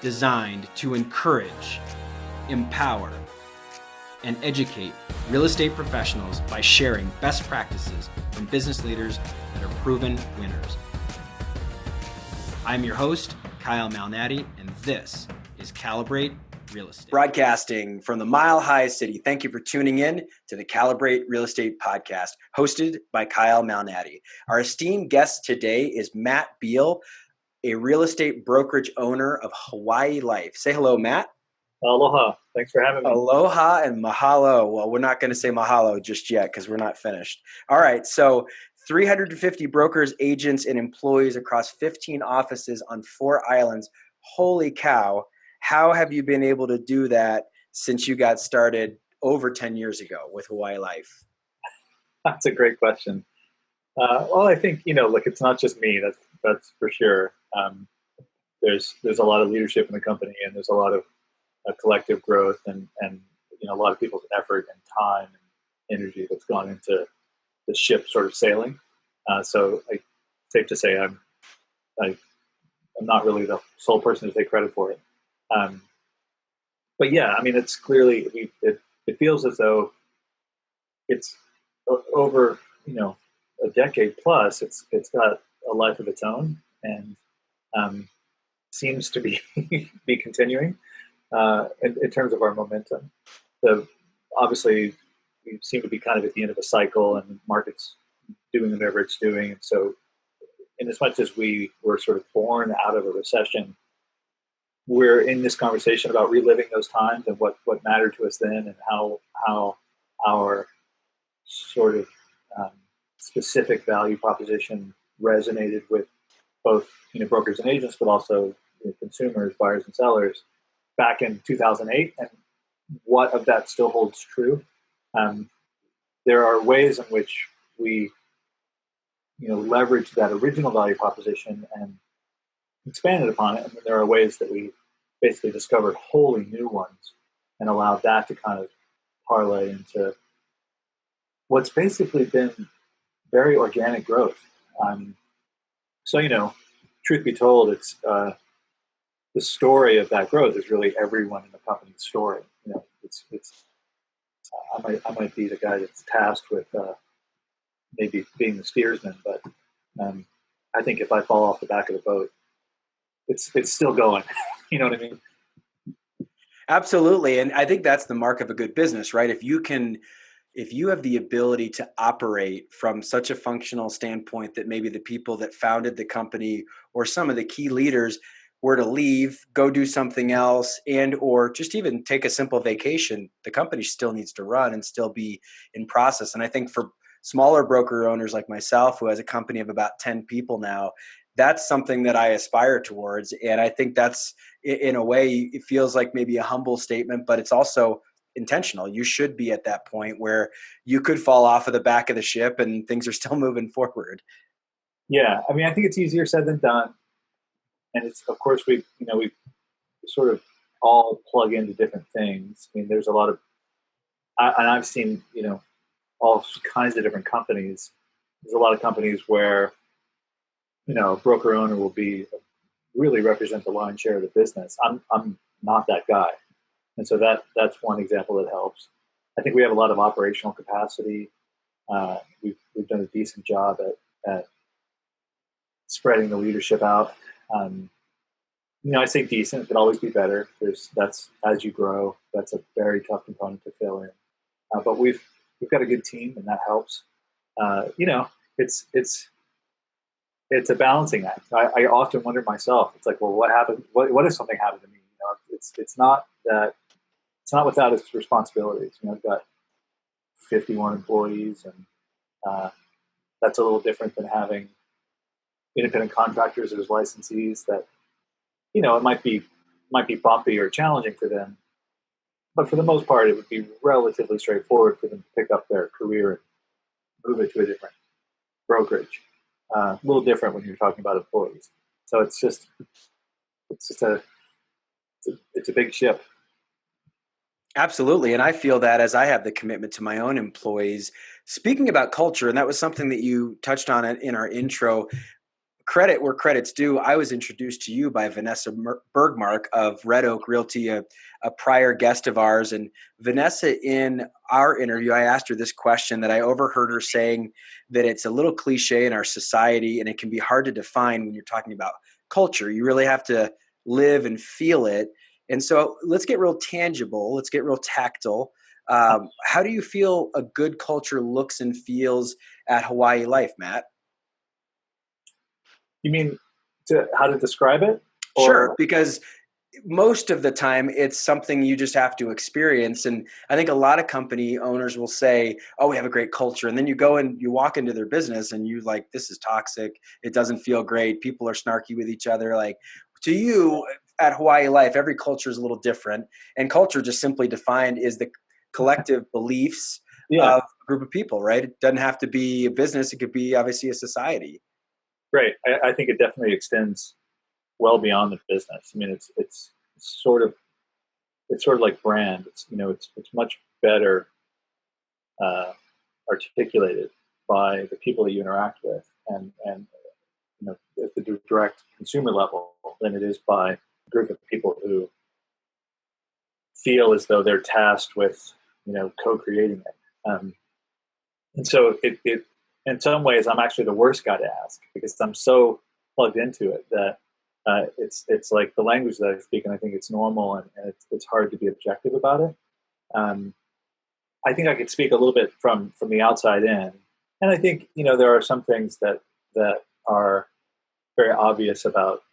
designed to encourage, empower, and educate real estate professionals by sharing best practices from business leaders that are proven winners. I'm your host, Kyle Malnati, and this is Calibrate Real Estate. Broadcasting from the Mile High City. Thank you for tuning in to the Calibrate Real Estate podcast, hosted by Kyle Malnati. Our esteemed guest today is Matt Beall, a real estate brokerage owner of Hawaii Life. Say hello, Matt. Aloha. Thanks for having me. Aloha and mahalo. Well, we're not going to say mahalo just yet because we're not finished. All right. So 350 brokers, agents, and employees across 15 offices on 4 islands. Holy cow. How have you been able to do that since you got started over 10 years ago with Hawaii Life? That's a great question. Well, I think, look, it's not just me. That's for sure. There's a lot of leadership in the company, and there's a lot of collective growth and a lot of people's effort and time and energy that's gone into the ship sort of sailing. So safe to say I'm not really the sole person to take credit for it. But yeah, I mean, it's clearly, it feels as though it's over, a decade plus, it's got a life of its own and seems to be continuing in terms of our momentum. Obviously, we seem to be kind of at the end of a cycle, and the market's doing whatever it's doing. And so, in as much as we were sort of born out of a recession, we're in this conversation about reliving those times and what mattered to us then, and how our sort of specific value proposition resonated with both brokers and agents, but also consumers, buyers and sellers back in 2008, and what of that still holds true. There are ways in which we leverage that original value proposition and expanded upon it, and then there are ways that we basically discovered wholly new ones and allowed that to kind of parlay into what's basically been very organic growth. So, truth be told, it's the story of that growth is really everyone in the company's story. I might be the guy that's tasked with maybe being the steersman, but I think if I fall off the back of the boat, it's still going. You know what I mean? Absolutely. And I think that's the mark of a good business, right? If you have the ability to operate from such a functional standpoint that maybe the people that founded the company or some of the key leaders were to leave, go do something else, and or just even take a simple vacation, the company still needs to run and still be in process. And I think for smaller broker owners like myself, who has a company of about 10 people now, that's something that I aspire towards. And I think that's, in a way, it feels like maybe a humble statement, but it's also intentional. You should be at that point where you could fall off of the back of the ship and things are still moving forward. Yeah. I mean, I think it's easier said than done. And it's, of course, we sort of all plug into different things. I mean, there's a lot of, and I've seen, all kinds of different companies. There's a lot of companies where, a broker owner will really represent the lion's share of the business. I'm not that guy. And so that's one example that helps. I think we have a lot of operational capacity. We've done a decent job at spreading the leadership out. I say decent, could always be better. That's as you grow, that's a very tough component to fill in. But we've got a good team, and that helps. It's a balancing act. I often wonder myself. It's like, well, what happened? What if something happened to me? It's not that. It's not without its responsibilities. I've got 51 employees, and that's a little different than having independent contractors as licensees. That it might be bumpy or challenging for them, but for the most part, it would be relatively straightforward for them to pick up their career and move it to a different brokerage. A little different when you're talking about employees. So it's a big ship. Absolutely. And I feel that as I have the commitment to my own employees. Speaking about culture, and that was something that you touched on in our intro, credit where credit's due. I was introduced to you by Vanessa Bergmark of Red Oak Realty, a prior guest of ours. And Vanessa, in our interview, I asked her this question that I overheard her saying that it's a little cliche in our society and it can be hard to define when you're talking about culture. You really have to live and feel it. And so let's get real tangible. Let's get real tactile. How do you feel a good culture looks and feels at Hawaii Life, Matt? You mean how to describe it? Sure, because most of the time it's something you just have to experience. And I think a lot of company owners will say, oh, we have a great culture. And then you go and you walk into their business and you like, this is toxic. It doesn't feel great. People are snarky with each other. Like, to you at Hawaii Life, every culture is a little different. And culture, just simply defined, is the collective beliefs Yeah, of a group of people, right? It doesn't have to be a business. It could be obviously a society. right. I think it definitely extends well beyond the business. I mean, it's sort of like brand. It's much better articulated by the people that you interact with, and at the direct consumer level than it is by a group of people who feel as though they're tasked with co-creating it. And so it in some ways I'm actually the worst guy to ask because I'm so plugged into it that it's like the language that I speak, and I think it's normal, and it's hard to be objective about it. I think I could speak a little bit from the outside in, and I think there are some things that are very obvious about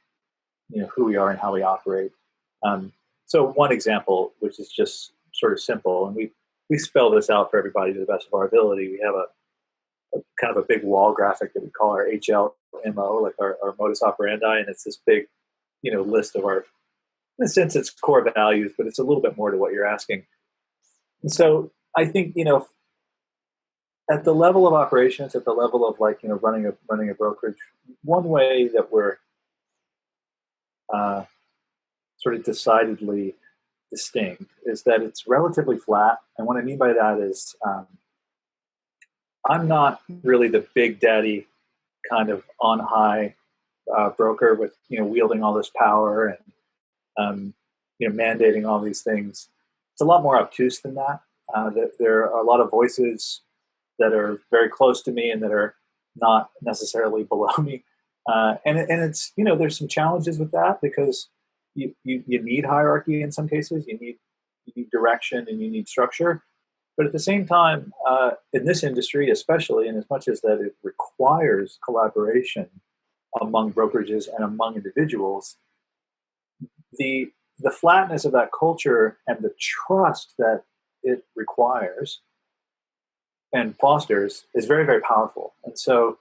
who we are and how we operate. So one example, which is just sort of simple, and we spell this out for everybody to the best of our ability. We have a kind of a big wall graphic that we call our HLMO, like our modus operandi, and it's this big list of our, in a sense, it's core values, but it's a little bit more to what you're asking. And so I think at the level of operations, at the level of running a brokerage, one way that we're sort of decidedly distinct is that it's relatively flat. And what I mean by that is I'm not really the big daddy kind of on high broker with wielding all this power and mandating all these things. It's a lot more obtuse than that. There are a lot of voices that are very close to me and that are not necessarily below me, and it's there's some challenges with that because you need hierarchy in some cases. You need direction and you need structure. But at the same time, in this industry especially, and as much as that it requires collaboration among brokerages and among individuals, the flatness of that culture and the trust that it requires and fosters is very, very powerful. And so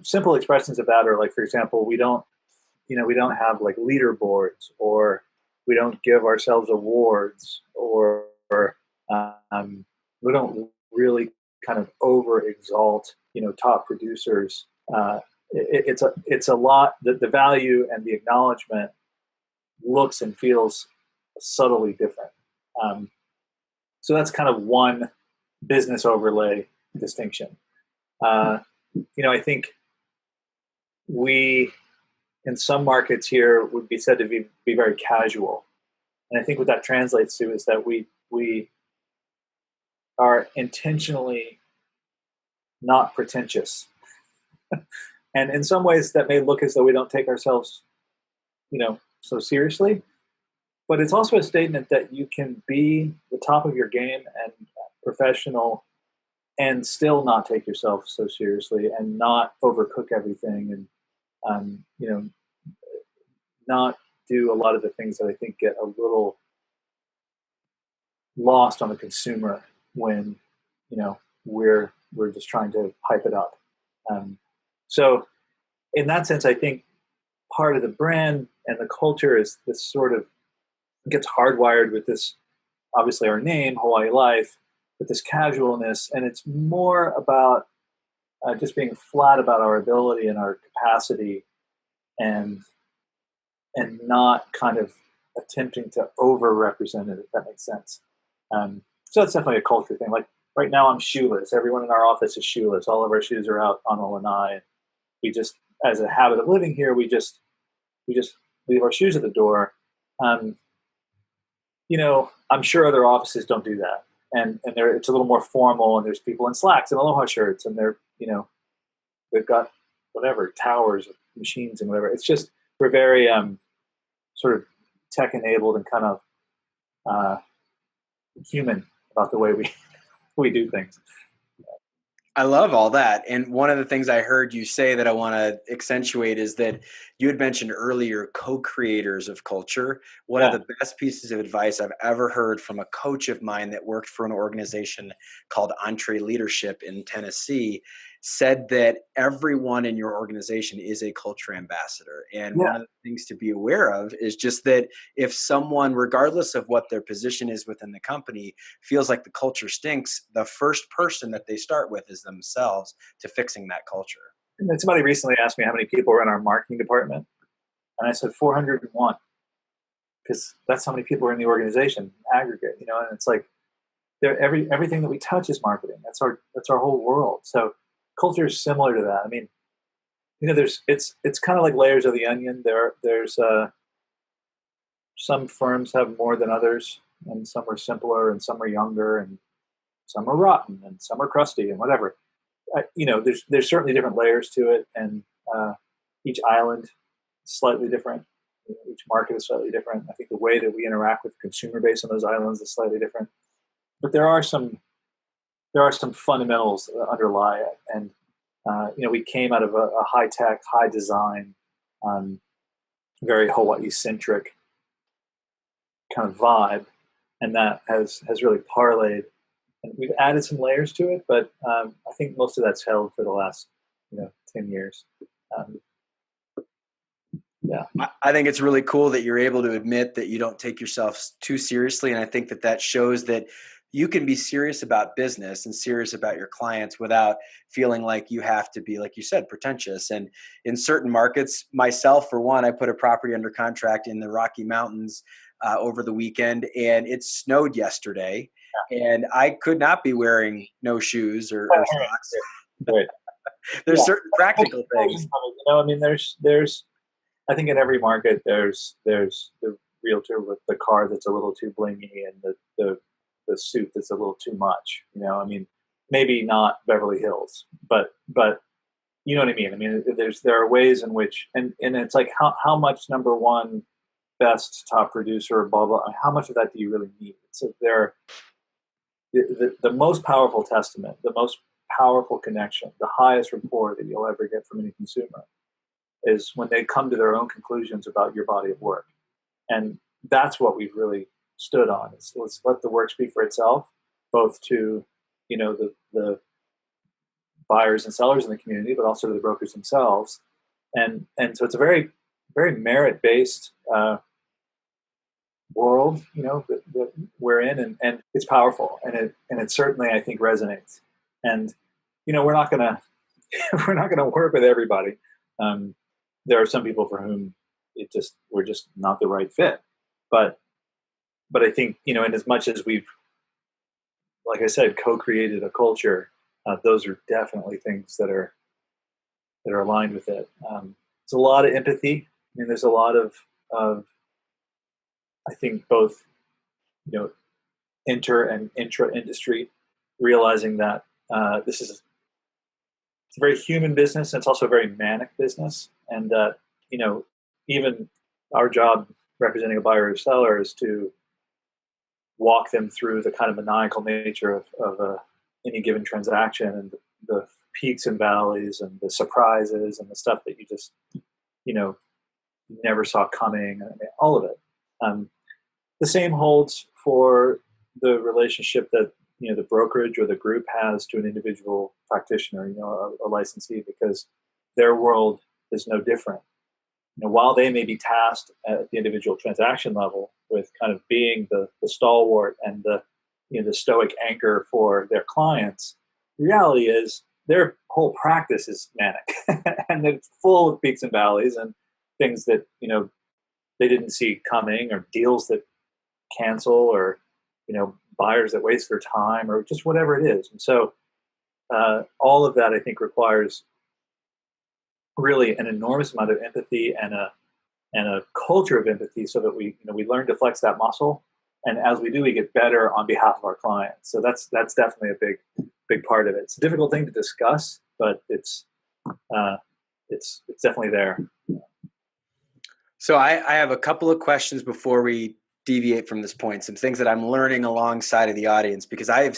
simple expressions of that are like, for example, we don't have like leaderboards, or we don't give ourselves awards, or we don't really kind of over exalt top producers. It's a lot that the value and the acknowledgement looks and feels subtly different. So that's kind of one business overlay distinction. I think we in some markets here would be said to be very casual, and I think what that translates to is that we are intentionally not pretentious. And in some ways that may look as though we don't take ourselves, so seriously, but it's also a statement that you can be the top of your game and professional and still not take yourself so seriously and not overcook everything and, not do a lot of the things that I think get a little lost on the consumer when, we're just trying to hype it up. So in that sense, I think part of the brand and the culture is this sort of gets hardwired with this, obviously our name, Hawaii Life, with this casualness. And it's more about just being flat about our ability and our capacity and not kind of attempting to over-represent it, if that makes sense. So that's definitely a culture thing. Like right now I'm shoeless. Everyone in our office is shoeless. All of our shoes are out on a lanai. We just as a habit of living here, we just leave our shoes at the door. Um, I'm sure other offices don't do that, and it's a little more formal, and there's people in slacks and aloha shirts, and they've got whatever towers of machines and whatever. It's just we're very sort of tech enabled and kind of uh, human about the way we do things. I love all that. And one of the things I heard you say that I want to accentuate is that you had mentioned earlier co-creators of culture. One of Yeah, the best pieces of advice I've ever heard from a coach of mine that worked for an organization called Entre Leadership in Tennessee said that everyone in your organization is a culture ambassador. And yeah, one of the things to be aware of is just that if someone, regardless of what their position is within the company, feels like the culture stinks, the first person that they start with is themselves to fixing that culture. and then somebody recently asked me how many people are in our marketing department, and I said 401, because that's how many people are in the organization aggregate. And it's like everything that we touch is marketing. That's our whole world. So culture is similar to that. I mean, it's kind of like layers of the onion. There's some firms have more than others, and some are simpler, and some are younger, and some are rotten, and some are crusty, and whatever. There's certainly different layers to it, and each island is slightly different. Each market is slightly different. I think the way that we interact with the consumer base on those islands is slightly different. But there are some fundamentals that underlie it, and we came out of a high tech, high design, um, very Hawaii centric kind of vibe, and that has really parlayed. And we've added some layers to it, but I think most of that's held for the last 10 years. Um, yeah, I think it's really cool that you're able to admit that you don't take yourself too seriously. And I think that shows that you can be serious about business and serious about your clients without feeling like you have to be, like you said, pretentious. And in certain markets, myself, for one, I put a property under contract in the Rocky Mountains over the weekend, and it snowed yesterday. And I could not be wearing no shoes or socks. right. There's Yeah. certain practical things. I mean, there's I think in every market there's the realtor with the car that's a little too blingy, and the suit that's a little too much. I mean, maybe not Beverly Hills, but you know what I mean. I mean, there are ways in which, and it's like how much number one best top producer, blah blah. How much of that do you really need? So the most powerful testament, the most powerful connection, the highest rapport that you'll ever get from any consumer is when they come to their own conclusions about your body of work. And that's what we've really stood on. Let's let the work speak for itself, both to the buyers and sellers in the community, but also to the brokers themselves. And so it's a very, very merit based world, that we're in, and it's powerful, and it certainly, I think, resonates. And we're not gonna we're not gonna work with everybody. There are some people for whom we're just not the right fit. But I think, in as much as we've, like I said, co-created a culture, those are definitely things that are aligned with it. There's a lot of empathy. I mean, there's a lot of I think both inter and intra industry realizing that it's a very human business, and it's also a very manic business, and that even our job representing a buyer or seller is to walk them through the kind of maniacal nature of any given transaction, and the peaks and valleys and the surprises and the stuff that you just never saw coming, and all of it. The same holds for the relationship that the brokerage or the group has to an individual practitioner, a licensee, because their world is no different. While they may be tasked at the individual transaction level with kind of being the stalwart and the stoic anchor for their clients, the reality is their whole practice is manic and it's full of peaks and valleys and things that they didn't see coming, or deals that cancel, or buyers that waste their time, or just whatever it is. And so all of that, I think, requires really an enormous amount of empathy and a culture of empathy, so that we learn to flex that muscle. And as we do, we get better on behalf of our clients. So that's definitely a big part of it. It's a difficult thing to discuss, but it's definitely there. So I have a couple of questions before we deviate from this point, some things that I'm learning alongside of the audience, because I've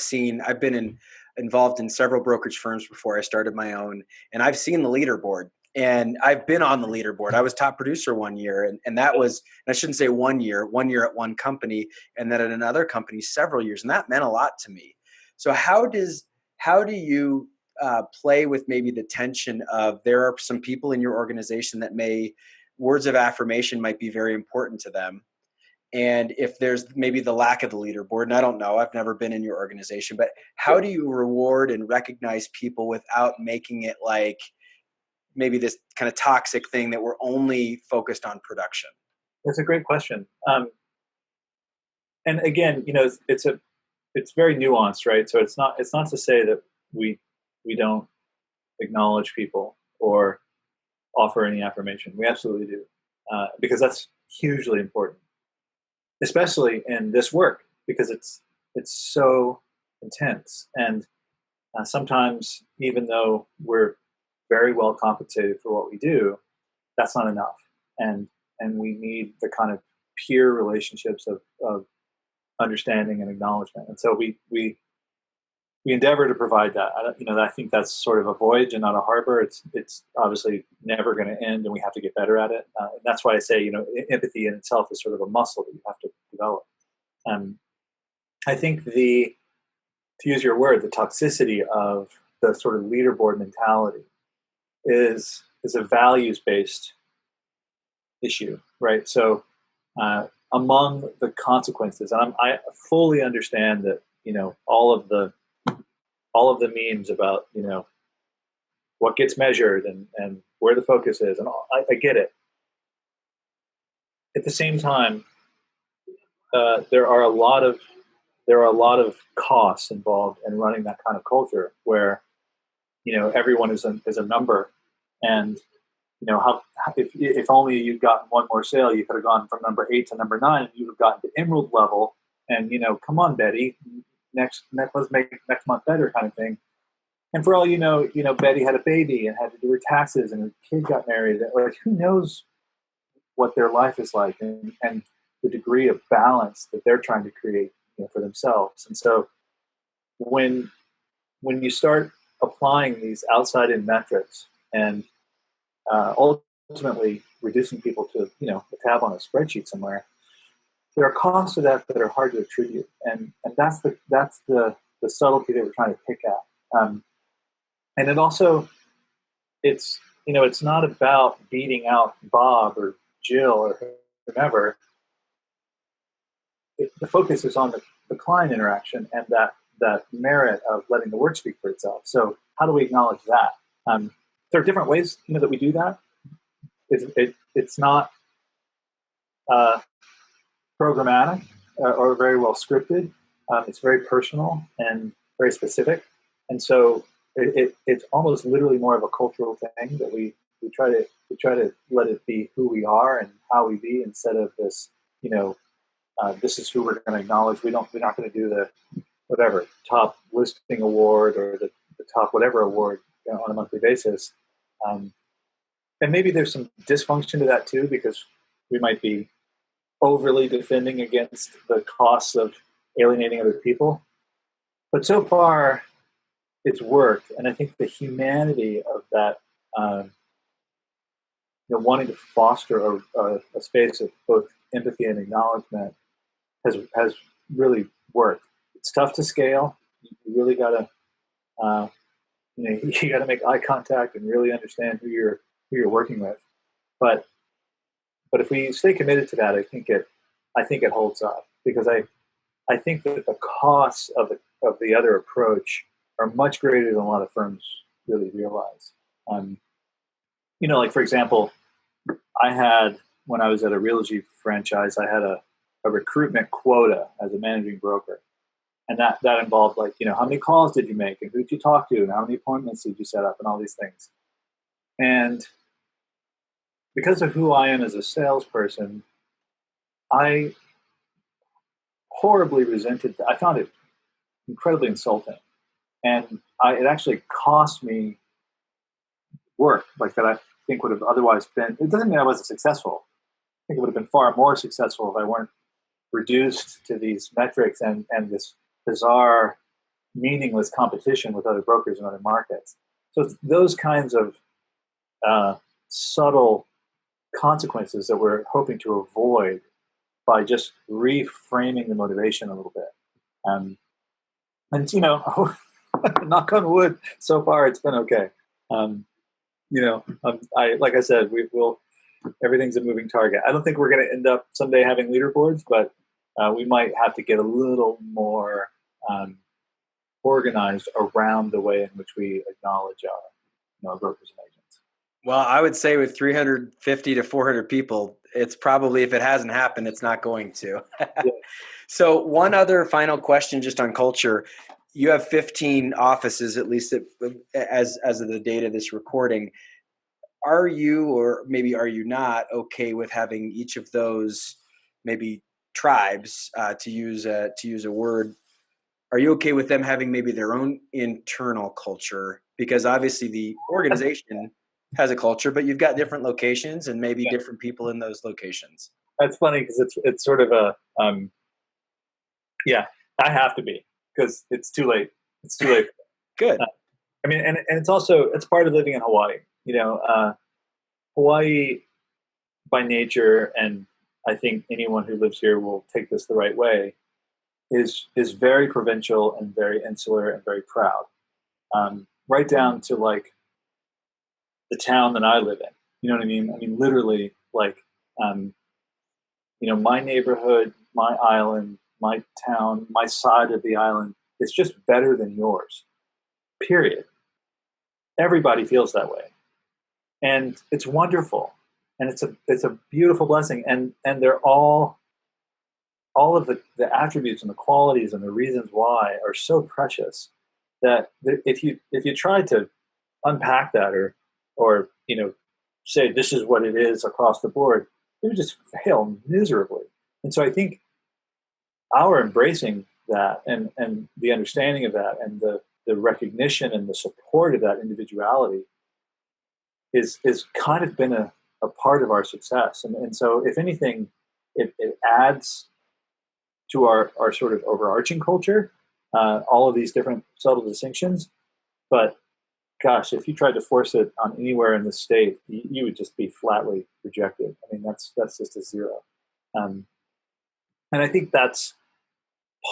been involved in several brokerage firms before I started my own, and I've seen the leaderboard. And I've been on the leaderboard. I was top producer one year, and that was, and I shouldn't say one year at one company, and then at another company several years, and that meant a lot to me. So how do you play with maybe the tension of, there are some people in your organization that words of affirmation might be very important to them, and if there's maybe the lack of the leaderboard, and I don't know, I've never been in your organization, but how do you reward and recognize people without making it like maybe this kind of toxic thing that we're only focused on production? That's a great question. And again, it's very nuanced, right? So it's not to say that we don't acknowledge people or offer any affirmation. We absolutely do, because that's hugely important, especially in this work, because it's so intense. And sometimes, even though we're very well compensated for what we do, that's not enough. And we need the kind of peer relationships of understanding and acknowledgement. And so we endeavor to provide that. I think that's sort of a voyage and not a harbor. It's obviously never going to end, and we have to get better at it. And that's why I say, empathy in itself is sort of a muscle that you have to develop. I think to use your word, the toxicity of the sort of leaderboard mentality is a values-based issue, right? So among the consequences, and I fully understand that, all of the memes about, what gets measured and where the focus is, and I get it. At the same time, there are a lot of costs involved in running that kind of culture where, everyone is a number, and if only you'd gotten one more sale, you could have gone from number 8 to number 9, and you would have gotten to emerald level. And come on, Betty, let's make next month better, kind of thing. And for all Betty had a baby and had to do her taxes, and her kid got married. Like, who knows what their life is like, and the degree of balance that they're trying to create, for themselves. And so when you start applying these outside-in metrics and ultimately reducing people to a tab on a spreadsheet somewhere, there are costs to that are hard to attribute, and that's the subtlety that we're trying to pick at. And it also, it's not about beating out Bob or Jill or whomever. The focus is on the client interaction and that merit of letting the work speak for itself. So how do we acknowledge that? There are different ways that we do that. It's not programmatic or very well scripted. It's very personal and very specific, and so it's almost literally more of a cultural thing that we try to let it be who we are and how we be, instead of this this is who we're going to acknowledge. We're not going to do the whatever top listing award or the top whatever award on a monthly basis. And maybe there's some dysfunction to that too, because we might be overly defending against the costs of alienating other people. But so far, it's worked, and I think the humanity of that, wanting to foster a space of both empathy and acknowledgement has really worked. It's tough to scale. You really got to, you got to make eye contact and really understand who you're working with. But if we stay committed to that, I think it holds up, because I think that the costs of the other approach are much greater than a lot of firms really realize. Like, for example, when I was at a Realogy franchise, I had a recruitment quota as a managing broker. And that involved, like, how many calls did you make, and who did you talk to, and how many appointments did you set up, and all these things. And because of who I am as a salesperson, I horribly resented. I found it incredibly insulting, and it actually cost me work like that. I think would have otherwise been. It doesn't mean I wasn't successful. I think it would have been far more successful if I weren't reduced to these metrics and this bizarre, meaningless competition with other brokers in other markets. So it's those kinds of subtle consequences that we're hoping to avoid by just reframing the motivation a little bit. And knock on wood, so far it's been okay. Like I said, we will. Everything's a moving target. I don't think we're going to end up someday having leaderboards, but we might have to get a little more organized around the way in which we acknowledge our brokers and agents. Well, I would say with 350 to 400 people, it's probably, if it hasn't happened, it's not going to. Yeah. So one other final question just on culture. You have 15 offices, at least as of the date of this recording. Are you, or maybe are you not, okay with having each of those maybe tribes, to use a word, are you okay with them having maybe their own internal culture? Because obviously the organization has a culture, but you've got different locations and maybe different people in those locations. That's funny because it's sort of a I have to be, because it's too late. It's too late. Good. And it's part of living in Hawaii. Hawaii by nature, and I think anyone who lives here will take this the right way, is very provincial and very insular and very proud. Right down to like the town that I live in. You know what I mean? I mean, literally, like, my neighborhood, my island, my town, my side of the island is just better than yours. Period. Everybody feels that way, and it's wonderful, and it's a beautiful blessing, and they're all of the attributes and the qualities and the reasons why are so precious that if you tried to unpack that or say this is what it is across the board, it would just fail miserably. And so I think our embracing that and the understanding of that and the recognition and the support of that individuality is kind of been a part of our success. And so if anything, it adds to our sort of overarching culture, all of these different subtle distinctions. But gosh, if you tried to force it on anywhere in the state, you would just be flatly rejected. I mean, that's just a zero. And I think that's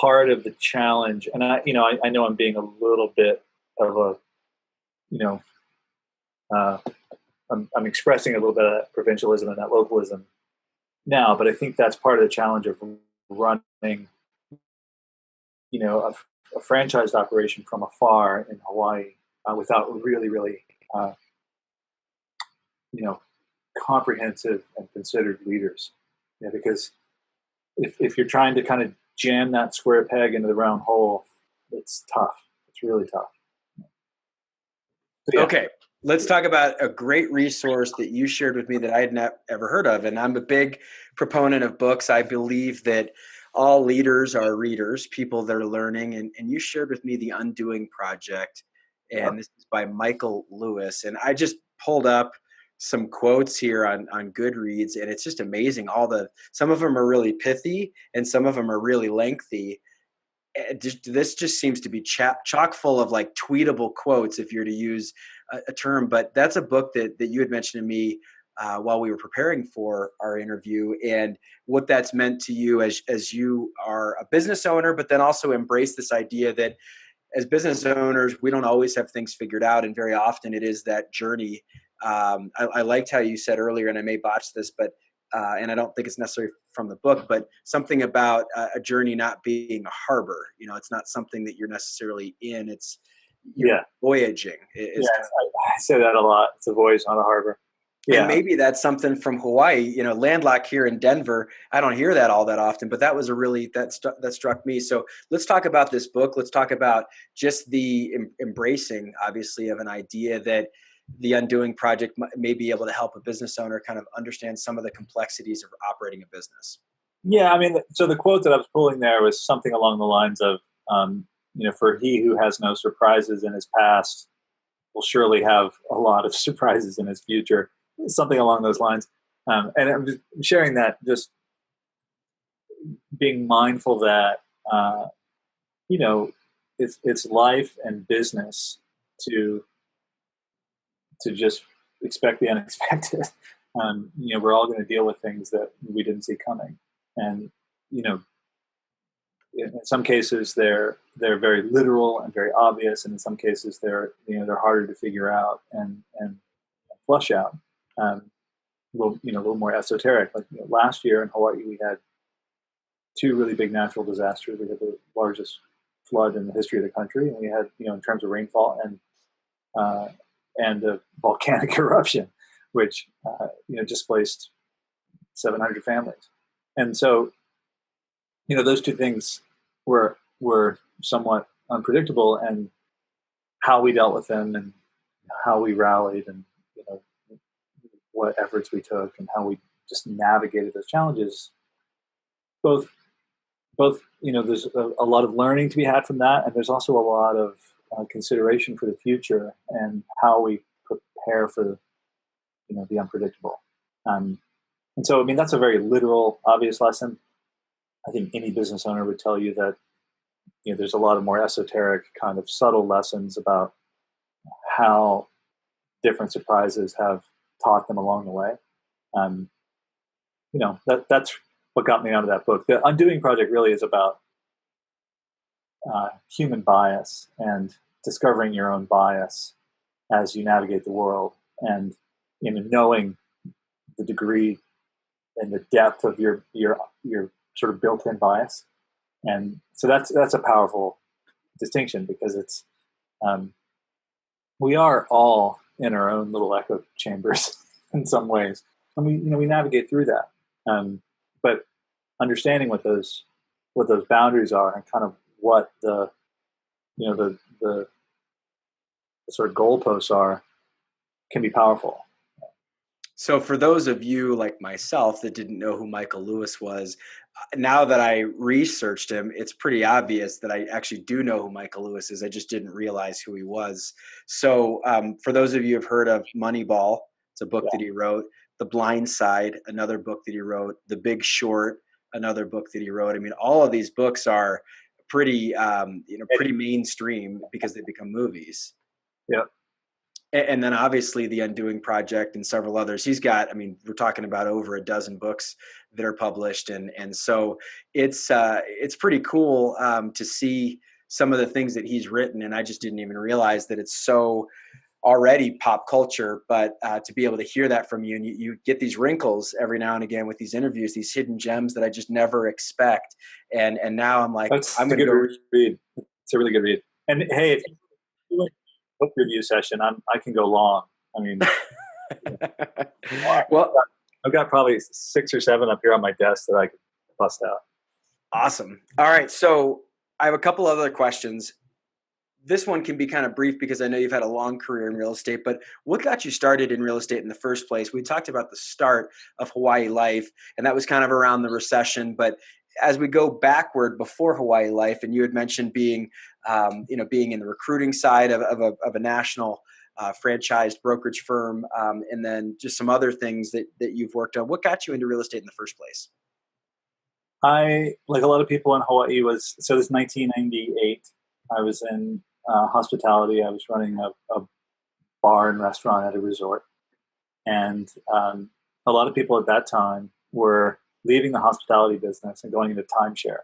part of the challenge. And I know I'm being a little bit of I'm expressing a little bit of that provincialism and that localism now, but I think that's part of the challenge of running, a franchised operation from afar in Hawaii without really, really, comprehensive and considered leaders. Because if you're trying to kind of jam that square peg into the round hole, it's tough. It's really tough. So, okay. Let's talk about a great resource that you shared with me that I had not ever heard of. And I'm a big proponent of books. I believe that all leaders are readers, people that are learning. And you shared with me The Undoing Project. And this is by Michael Lewis. And I just pulled up some quotes here on Goodreads, and it's just amazing. Some of them are really pithy and some of them are really lengthy. This just seems to be chock full of like tweetable quotes, if you're to use a term. But that's a book that you had mentioned to me while we were preparing for our interview, and what that's meant to you as you are a business owner, but then also embrace this idea that as business owners, we don't always have things figured out, and very often it is that journey. I liked how you said earlier, and I may botch this, but and I don't think it's necessarily from the book, but something about a journey not being a harbor. It's not something that you're necessarily in. It's voyaging. I say that a lot. It's a voyage, not a harbor. Yeah. And maybe that's something from Hawaii, landlocked here in Denver. I don't hear that all that often, but that was that struck me. So let's talk about this book. Let's talk about just the embracing, obviously, of an idea that the Undoing Project may be able to help a business owner kind of understand some of the complexities of operating a business. Yeah, I mean, so the quote that I was pulling there was something along the lines of, for he who has no surprises in his past will surely have a lot of surprises in his future, something along those lines. And I'm just sharing that, just being mindful that, it's life and business to just expect the unexpected. We're all going to deal with things that we didn't see coming, and in some cases they're very literal and very obvious, and in some cases they're harder to figure out and flush out. A little more esoteric. Like last year in Hawaii, we had two really big natural disasters. We had the largest flood in the history of the country, and we had in terms of rainfall and a volcanic eruption, which displaced 700 families. And so those two things were somewhat unpredictable, and how we dealt with them and how we rallied and what efforts we took and how we just navigated those challenges. Both there's a lot of learning to be had from that, and there's also a lot of consideration for the future and how we prepare for the unpredictable. And so, I mean, that's a very literal, obvious lesson. I think any business owner would tell you that there's a lot of more esoteric, kind of subtle lessons about how different surprises have taught them along the way. That's what got me out of that book. The Undoing Project really is about human bias and discovering your own bias as you navigate the world, and knowing the degree and the depth of your sort of built-in bias. And so that's a powerful distinction, because it's we are all in our own little echo chambers in some ways, and we navigate through that. But understanding what those boundaries are and kind of what the sort of goalposts are can be powerful. So for those of you like myself that didn't know who Michael Lewis was, now that I researched him, it's pretty obvious that I actually do know who Michael Lewis is. I just didn't realize who he was. So for those of you who have heard of Moneyball, it's a book that he wrote. The Blind Side, another book that he wrote. The Big Short, another book that he wrote. I mean, all of these books are pretty mainstream because they become movies. Yeah. And then obviously the Undoing Project and several others. He's got, I mean, we're talking about over a dozen books that are published. And so it's pretty cool to see some of the things that he's written. And I just didn't even realize that it's so already pop culture, but to be able to hear that from you, and you get these wrinkles every now and again with these interviews, these hidden gems that I just never expect. And now I'm like, I'm going to go read. It's a really good read. And hey, if you do a book review session, I can go long. I mean, well, I've got probably 6 or 7 up here on my desk that I could bust out. Awesome. All right. So I have a couple other questions. This one can be kind of brief because I know you've had a long career in real estate, but what got you started in real estate in the first place? We talked about the start of Hawaii Life, and that was kind of around the recession. But as we go backward before Hawaii Life, and you had mentioned being in the recruiting side of a national franchised brokerage firm, and then just some other things that you've worked on. What got you into real estate in the first place? I, like a lot of people in Hawaii, this was 1998. I was in hospitality. I was running a bar and restaurant at a resort. And a lot of people at that time were leaving the hospitality business and going into timeshare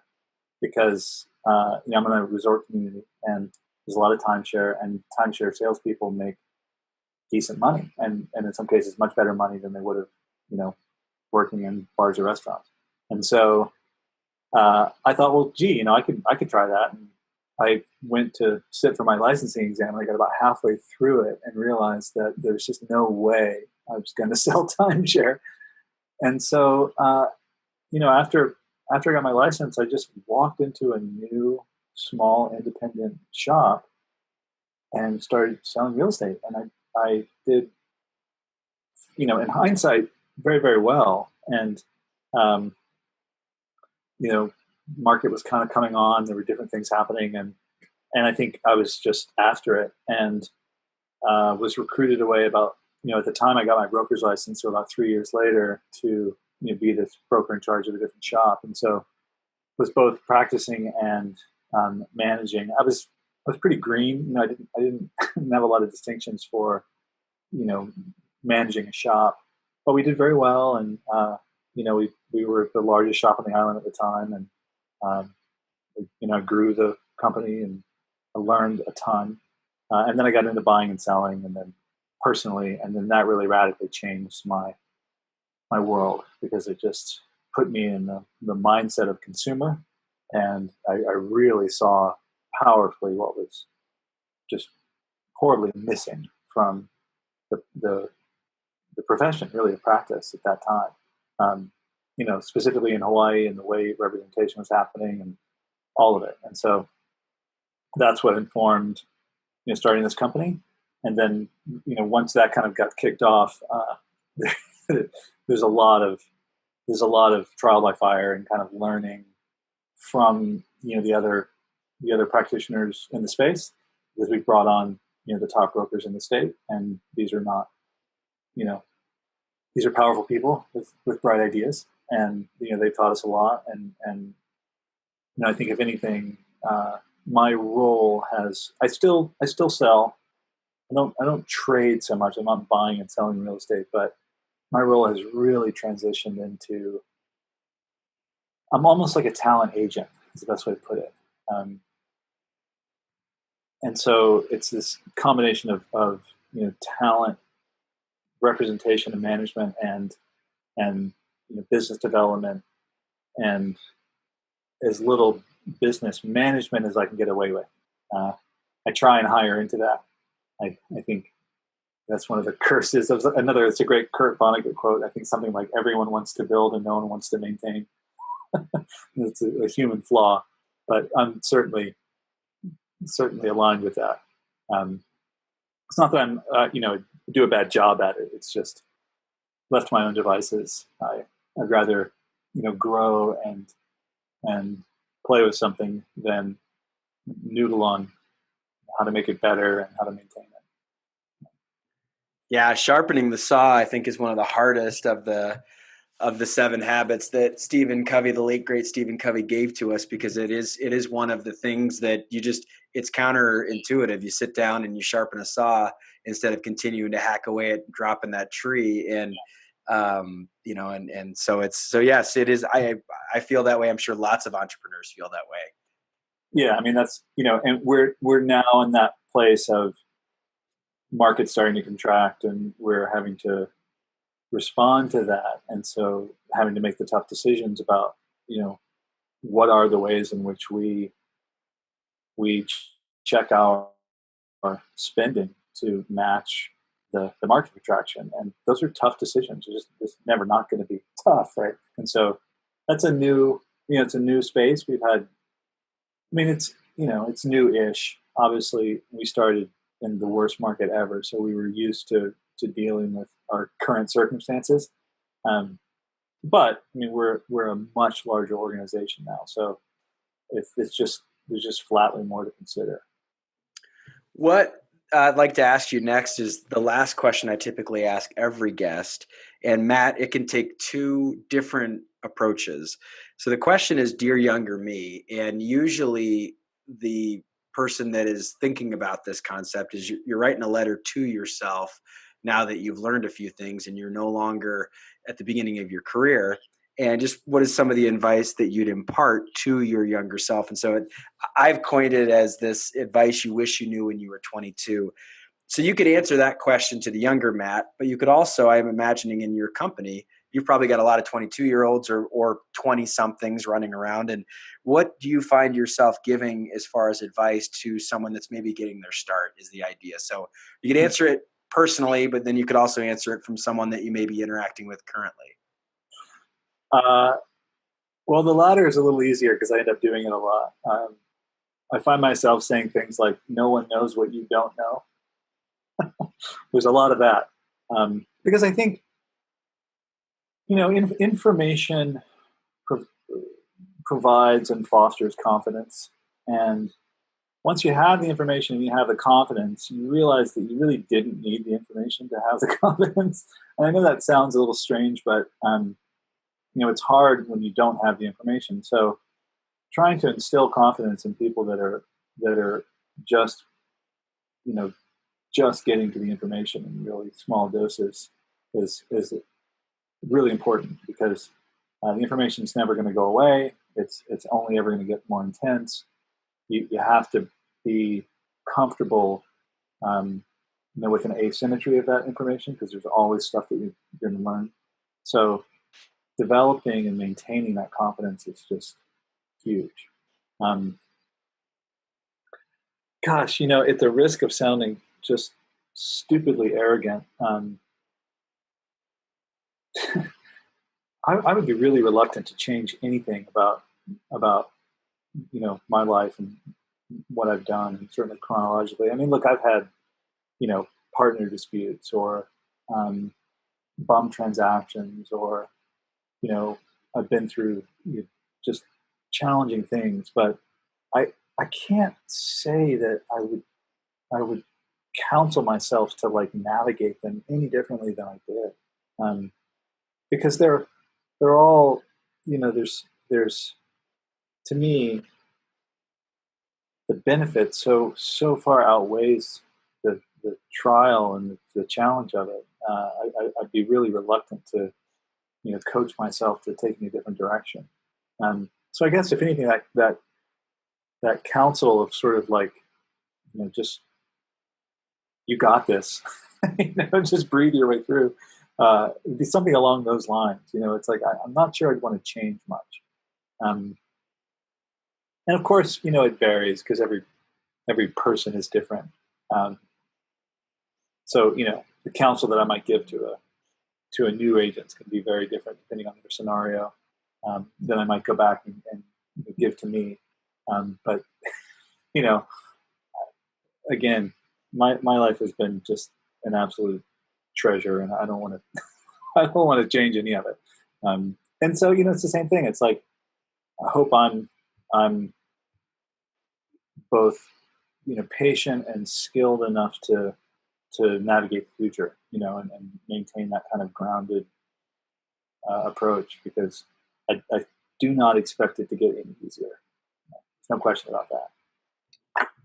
because I'm in a resort community and there's a lot of timeshare, and timeshare salespeople make decent money, and in some cases much better money than they would have, working in bars or restaurants. And so I thought, well, gee, I could try that. And I went to sit for my licensing exam. I got about halfway through it and realized that there's just no way I was going to sell timeshare. And so, after I got my license, I just walked into a new small independent shop and started selling real estate. And I did, in hindsight, very, very well. And, um, market was kind of coming on. There were different things happening, and I think I was just after it, and was recruited away about, at the time I got my broker's license, so about 3 years later, to be this broker in charge of a different shop, and so was both practicing and managing. I was pretty green. I didn't have a lot of distinctions for you know managing a shop, but we did very well, and we were the largest shop on the island at the time, and um, grew the company, and I learned a ton. And then I got into buying and selling, and then personally, and then that really radically changed my world, because it just put me in the mindset of consumer, and I really saw powerfully what was just horribly missing from the the, the profession, really, the practice at that time. Specifically in Hawaii, and the way representation was happening, and all of it. And so that's what informed starting this company. And then once that kind of got kicked off, there's a lot of trial by fire, and kind of learning from the other practitioners in the space, because we brought on the top brokers in the state, and these are not these are powerful people with bright ideas, and they taught us a lot, and I think, if anything, my role has I still sell. I don't trade so much. I'm not buying and selling real estate, but my role has really transitioned into, I'm almost like a talent agent, is the best way to put it. And so it's this combination of talent, representation and management, and business development, and as little business management as I can get away with. I try and hire into that. I think that's one of the curses of another. It's a great Kurt Vonnegut quote. I think something like, "Everyone wants to build and no one wants to maintain." It's a human flaw, but I'm certainly aligned with that. It's not that I'm do a bad job at it. It's just, left to my own devices, I'd rather grow and play with something than noodle on how to make it better and how to maintain it. Yeah, sharpening the saw, I think, is one of the hardest of the 7 habits that Stephen Covey, the late great Stephen Covey, gave to us, because it is one of the things that it's counterintuitive. You sit down and you sharpen a saw instead of continuing to hack away at dropping that tree. And and so yes, it is. I feel that way. I'm sure lots of entrepreneurs feel that way. Yeah, I mean, that's and we're now in that place of market starting to contract, and we're having to respond to that, and so having to make the tough decisions about what are the ways in which we check our spending to match the market contraction, and those are tough decisions. It's never not going to be tough, right? And so that's a new it's a new space. We've had, I mean, it's new-ish. Obviously, we started in the worst market ever, so we were used to dealing with our current circumstances. But I mean, we're a much larger organization now, so it's just there's just flatly more to consider. What I'd like to ask you next is the last question I typically ask every guest. And Matt, it can take 2 different approaches. So the question is, "Dear younger me," and usually the person that is thinking about this concept is you're writing a letter to yourself now that you've learned a few things and you're no longer at the beginning of your career. And just what is some of the advice that you'd impart to your younger self? And so I've coined it as this advice you wish you knew when you were 22. So you could answer that question to the younger Matt, but you could also, I'm imagining, in your company, you've probably got a lot of 22-year-olds or 20-somethings running around. And what do you find yourself giving as far as advice to someone that's maybe getting their start, is the idea. So you could answer it personally, but then you could also answer it from someone that you may be interacting with currently. Well, the latter is a little easier because I end up doing it a lot. I find myself saying things like, "No one knows what you don't know." There's a lot of that. Because I think, information pro- provides and fosters confidence. And once you have the information and you have the confidence, you realize that you really didn't need the information to have the confidence. And I know that sounds a little strange, but it's hard when you don't have the information. So trying to instill confidence in people that are just you know just getting to the information in really small doses is really important, because the information is never going to go away. It's only ever going to get more intense. You have to be comfortable, with an asymmetry of that information, because there's always stuff that you're going to learn. So developing and maintaining that confidence is just huge. Um, Gosh, at the risk of sounding just stupidly arrogant, I would be really reluctant to change anything about my life and what I've done, and certainly chronologically. I mean, look, I've had partner disputes, or bum transactions, or I've been through just challenging things, but I can't say that I would counsel myself to like navigate them any differently than I did, because they're all there's to me the benefit so far outweighs the trial and the challenge of it. I'd be really reluctant to coach myself to take me a different direction. So I guess if anything, that counsel of sort of like just you got this, just breathe your way through. It'd be something along those lines. It's like I'm not sure I'd want to change much. And of course, it varies because every person is different. Um, so the counsel that I might give to a new agent can be very different depending on their scenario. Then I might go back and give to me. But you know, again, my life has been just an absolute treasure, and I don't want to I don't want to change any of it. And so it's the same thing. It's like I hope I'm both patient and skilled enough to navigate the future, and maintain that kind of grounded approach, because I do not expect it to get any easier. There's no question about that.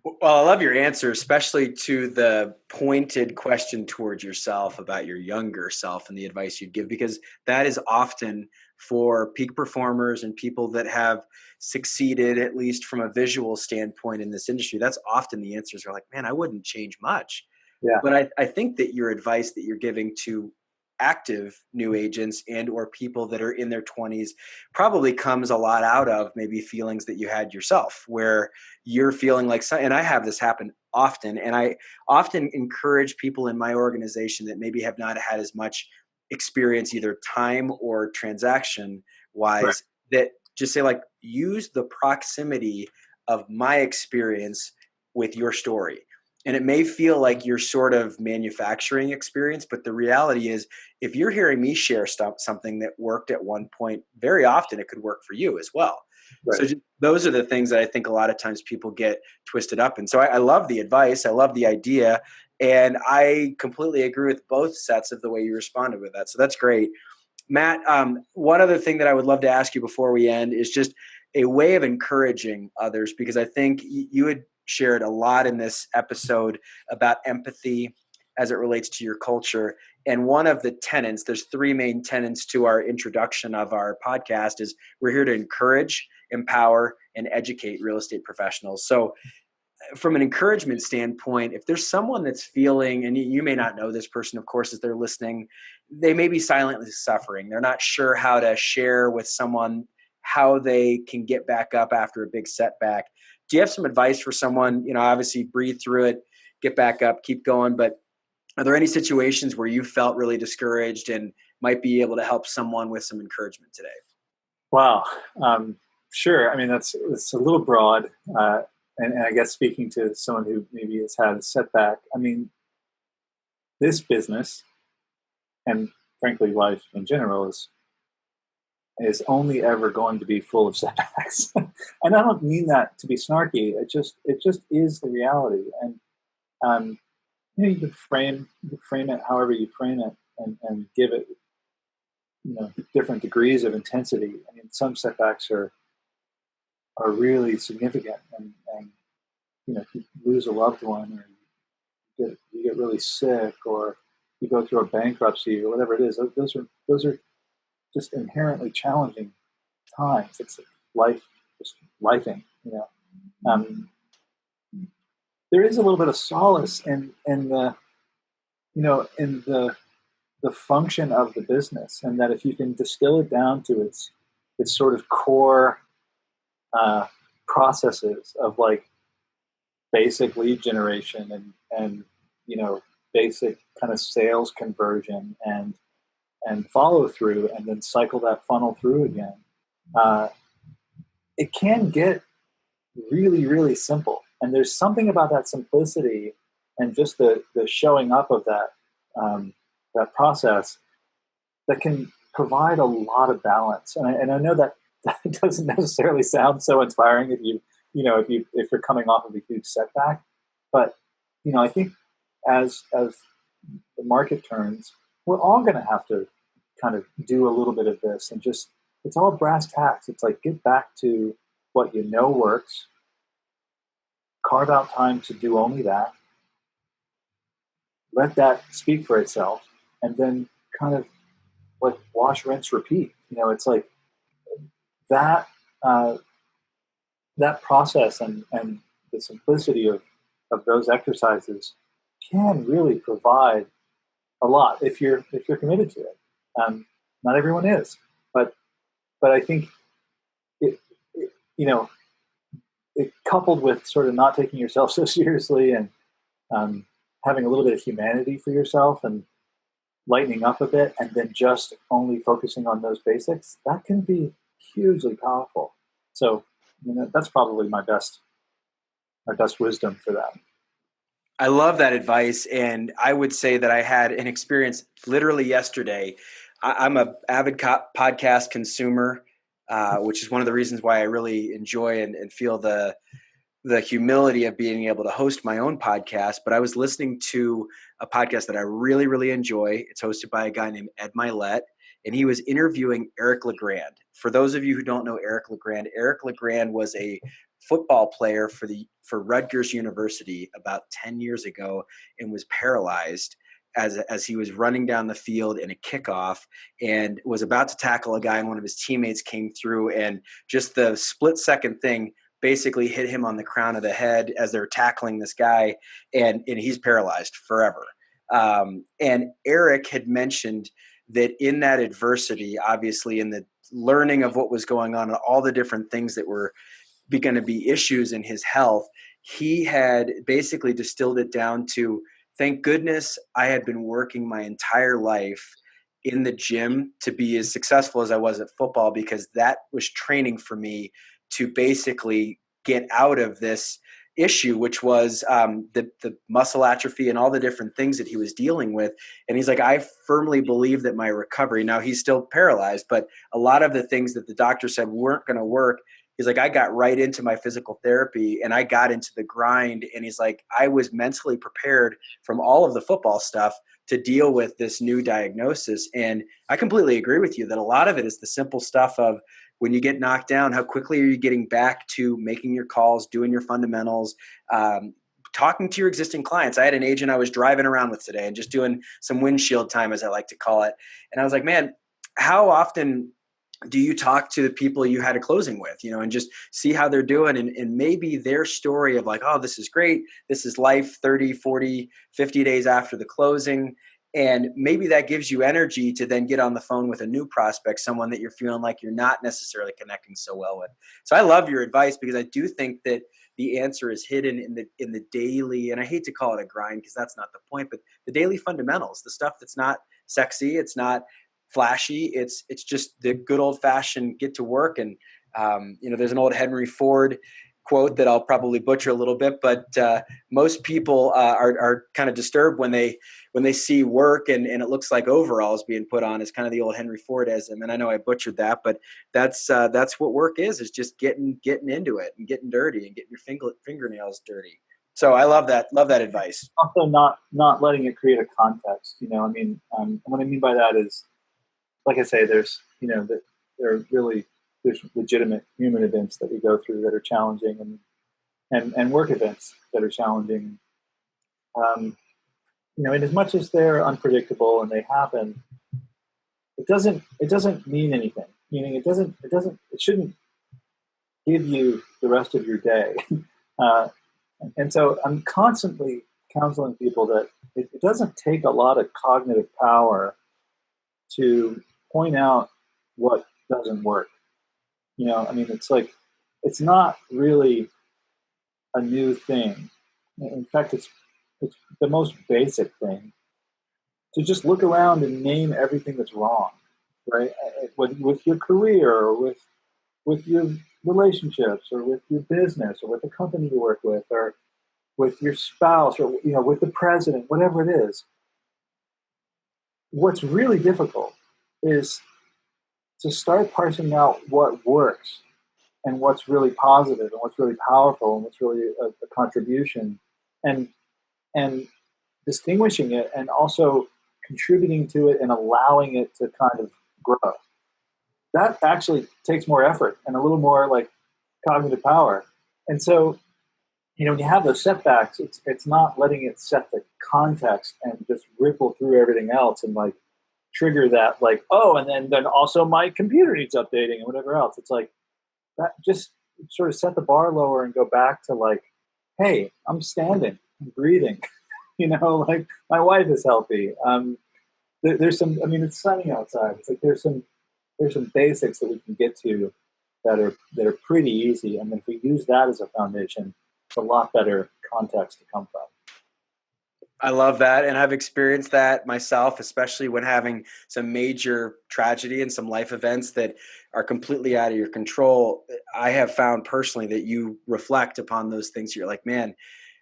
Well, I love your answer, especially to the pointed question towards yourself about your younger self and the advice you'd give, because that is often for peak performers and people that have succeeded, at least from a visual standpoint in this industry. That's often the answers are like, man, I wouldn't change much. Yeah. But I think that your advice that you're giving to active new agents and or people that are in their 20s probably comes a lot out of maybe feelings that you had yourself, where you're feeling like, and I have this happen often, and I often encourage people in my organization that maybe have not had as much experience, either time or transaction Right. wise, that just say like, use the proximity of my experience with your story. And it may feel like you're sort of manufacturing experience, but the reality is, if you're hearing me share something that worked at one point, very often it could work for you as well. So Right. those are the things that I think a lot of times people get twisted up. And so I love the advice. I love the idea. And I completely agree with both sets of the way you responded with that. So that's great. Matt, one other thing that I would love to ask you before we end is just a way of encouraging others, because I think you had shared a lot in this episode about empathy as it relates to your culture. And one of the tenets, there's three main tenets to our introduction of our podcast, is we're here to encourage, empower, and educate real estate professionals. So from an encouragement standpoint, if there's someone that's feeling, and you may not know this person, of course, as they're listening, they may be silently suffering. They're not sure how to share with someone how they can get back up after a big setback. Do you have some advice for someone? Obviously breathe through it, get back up, keep going. But are there any situations where you felt really discouraged and might be able to help someone with some encouragement today? Wow. Sure. I mean, it's a little broad. And I guess speaking to someone who maybe has had a setback, I mean, this business, and frankly life in general, is only ever going to be full of setbacks. And I don't mean that to be snarky. It just is the reality. And you can frame it however you frame it, and give it different degrees of intensity. I mean, some setbacks are really significant, and if you lose a loved one, or you get really sick, or you go through a bankruptcy, or whatever it is, those are just inherently challenging times. It's life, just lifing. Um, there is a little bit of solace in the in the function of the business, and that if you can distill it down to its sort of core processes of like basic lead generation, and basic kind of sales conversion, and follow through, and then cycle that funnel through again. It can get really, really simple. And there's something about that simplicity and just the showing up of that process that can provide a lot of balance. And I know that doesn't necessarily sound so inspiring if you're coming off of a huge setback, but I think as the market turns, we're all going to have to kind of do a little bit of this, and just, it's all brass tacks. It's like, get back to what works, carve out time to do only that, let that speak for itself, and then kind of like wash, rinse, repeat. It's like that that process, and the simplicity of those exercises can really provide a lot if you're committed to it. Not everyone is, but I think it it coupled with sort of not taking yourself so seriously, and having a little bit of humanity for yourself, and lightening up a bit, and then just only focusing on those basics, that can be hugely powerful. So that's probably my best wisdom for that. I love that advice. And I would say that I had an experience literally yesterday. I'm a avid podcast consumer, which is one of the reasons why I really enjoy and feel the humility of being able to host my own podcast. But I was listening to a podcast that I really, really enjoy. It's hosted by a guy named Ed Milet, and he was interviewing Eric LeGrand. For those of you who don't know Eric LeGrand was a football player for Rutgers University about 10 years ago, and was paralyzed as he was running down the field in a kickoff, and was about to tackle a guy, and one of his teammates came through, and just the split second thing basically hit him on the crown of the head as they're tackling this guy, and he's paralyzed forever. And Eric had mentioned that in that adversity, obviously in the learning of what was going on and all the different things that were going to be issues in his health, he had basically distilled it down to, thank goodness I had been working my entire life in the gym to be as successful as I was at football, because that was training for me to basically get out of this issue, which was the muscle atrophy and all the different things that he was dealing with. And he's like, I firmly believe that my recovery, now he's still paralyzed, but a lot of the things that the doctor said weren't going to work, he's like, I got right into my physical therapy, and I got into the grind. And he's like, I was mentally prepared from all of the football stuff to deal with this new diagnosis. And I completely agree with you that a lot of it is the simple stuff of, when you get knocked down, how quickly are you getting back to making your calls, doing your fundamentals, talking to your existing clients. I had an agent I was driving around with today and just doing some windshield time, as I like to call it. And I was like, man, how often do you talk to the people you had a closing with, and just see how they're doing, and maybe their story of like, oh, this is great. This is life 30, 40, 50 days after the closing. And maybe that gives you energy to then get on the phone with a new prospect, someone that you're feeling like you're not necessarily connecting so well with. So I love your advice, because I do think that the answer is hidden in the daily, and I hate to call it a grind because that's not the point, but the daily fundamentals, the stuff that's not sexy, it's not flashy, it's just the good old fashioned get to work. And there's an old Henry Ford quote that I'll probably butcher a little bit, but most people are kind of disturbed when they see work and it looks like overalls being put on. It's kind of the old Henry Fordism, and I know I butchered that, but that's what work is just getting into it and getting dirty and getting your fingernails dirty. So I love that advice. Also, not letting it create a context. I mean, what I mean by that is, like I say, there's there's legitimate human events that we go through that are challenging, and work events that are challenging. And as much as they're unpredictable and they happen, it doesn't mean anything. Meaning it shouldn't give you the rest of your day. And so I'm constantly counseling people that it doesn't take a lot of cognitive power to point out what doesn't work. I mean, it's not really a new thing. In fact, it's the most basic thing to just look around and name everything that's wrong, right? With your career, or with your relationships, or with your business, or with the company you work with, or with your spouse, or with the president, whatever it is. What's really difficult is to start parsing out what works and what's really positive and what's really powerful and what's really a contribution, and distinguishing it, and also contributing to it and allowing it to kind of grow. That actually takes more effort and a little more like cognitive power. And so, when you have those setbacks, it's not letting it set the context and just ripple through everything else and like trigger that, like, oh, and then also my computer needs updating and whatever else. It's like that, just sort of set the bar lower and go back to like, hey, I'm standing, I'm breathing, like my wife is healthy. There's some, I mean, it's sunny outside. It's like there's some basics that we can get to that are pretty easy, and then if we use that as a foundation, it's a lot better context to come from. I love that. And I've experienced that myself, especially when having some major tragedy and some life events that are completely out of your control. I have found personally that you reflect upon those things. You're like, man,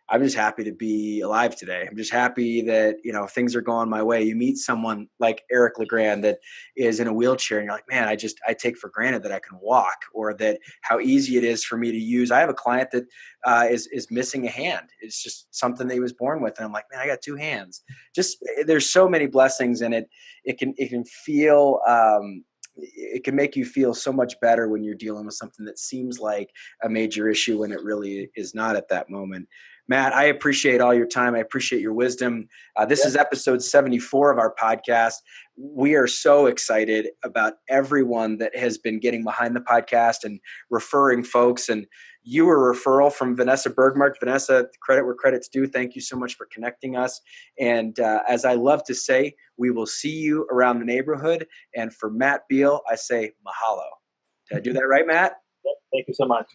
I'm just happy to be alive today. I'm just happy that, things are going my way. You meet someone like Eric LeGrand that is in a wheelchair and you're like, man, I take for granted that I can walk, or that how easy it is for me to use. I have a client that is missing a hand. It's just something that he was born with. And I'm like, man, I got two hands. Just, there's so many blessings in it. It can feel, it can make you feel so much better when you're dealing with something that seems like a major issue when it really is not at that moment. Matt, I appreciate all your time. I appreciate your wisdom. This is episode 74 of our podcast. We are so excited about everyone that has been getting behind the podcast and referring folks. And you were a referral from Vanessa Bergmark. Vanessa, credit where credit's due. Thank you so much for connecting us. And as I love to say, we will see you around the neighborhood. And for Matt Beall, I say mahalo. Did I do that right, Matt? Thank you so much.